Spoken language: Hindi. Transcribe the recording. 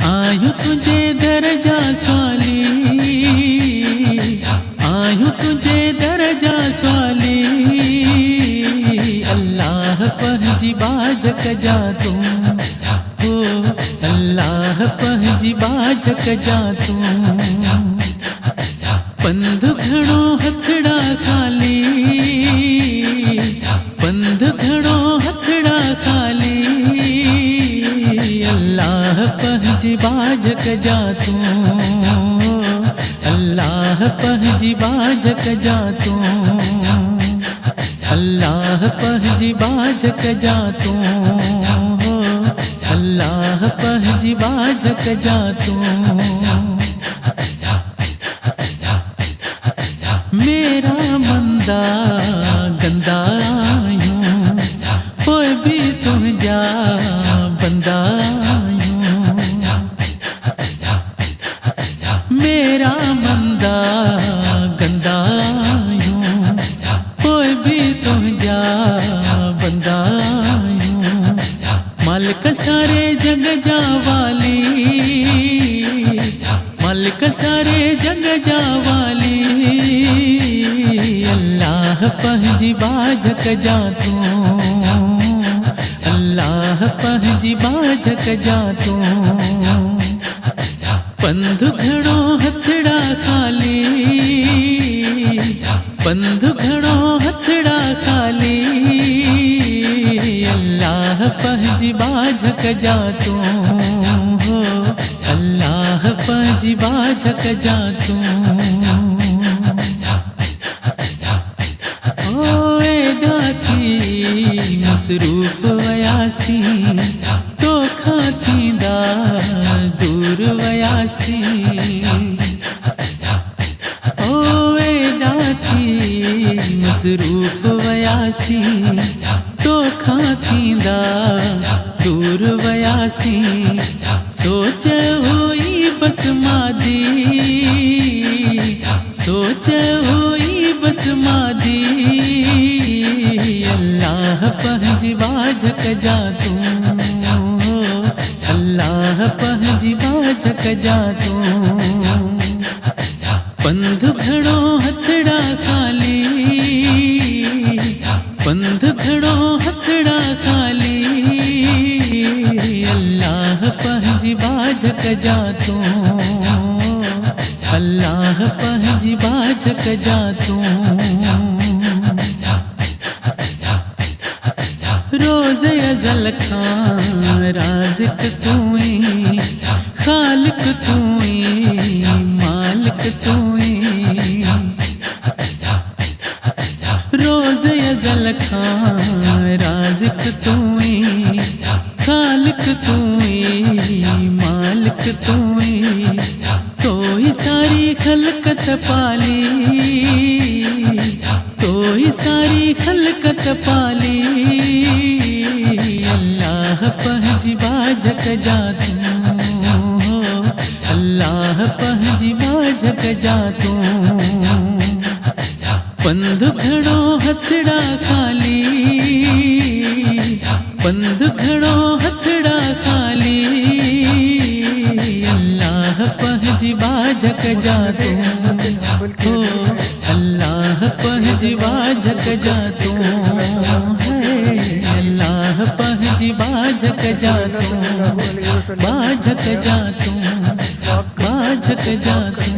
आयु तुझे दर्जा स्वाली, आयु तुझे दर्जा स्वाली, अल्लाह पहजी बाजक जा तू, ओ अल्लाह पहजी बाजक जा तू। पंध घणो हथड़ा खाली, पंध घणो हथड़ा खाली, अल्लाह पहजी बाजक जा तू, अल्लाह पहजी बाजक जा तू, अल्लाह पहजी बाजक जा तू, अल्लाह पहजी बाजक जा तू। मेरा मंदा गंदा यूं कोई भी तुम जा बंदा यूं, मेरा मंदा गंदा यूं कोई भी तुम जा बंदा यूं। मालिक सारे जग जा वाली, मालिक सारे जग जा वाली, अल्लाह पहजी बाजक जा तू, अल्लाह पहजी बाजक जा तू। पंध घणो हथड़ा खाली, पंध घणो हथड़ा खाली, अल्लाह पहजी बाजक जा तू, अल्लाह पहजी बाजक जा तू। मसरूफ वयासी तो खातींदा दूर वयासी, ओ डाथी मसरूफ वयासी तो खातींदा दूर वयासी। सोच हुई बस मादी, सोच हुई बस मादी, अल्लाह पहजी बाजक जा तू, अल्लाह पहजी बाजक जा तू। पंध घणो हथड़ा खाली, पंध घणो हथड़ा खाली, अल्लाह पहजी बाजक जा तू, अल्लाह पहजी बाजक जा तू। रोज़ अज़ल खां राज़िक तू ही, खालिक तू ही, मालिक तू ही। रोज़ अज़ल खां राज़िक तू ही, खालिक तू ही, मालिक तू ही। तो ही सारी खलकत पाली, तो ही सारी खलकत पाली, अल्लाह पहजी बाजक जा तू, अल्लाह पहजी बाजक जा तू। पंध घणो हथड़ा खाली, पंध घणो हथड़ा खाली, अल्लाह पहजी बाजक जा तू, हो अल्लाह पहजी बाजक जा तू, अल्लाह पहजी बाजक जा तू, बाजक जा तू, बाजक जा तू।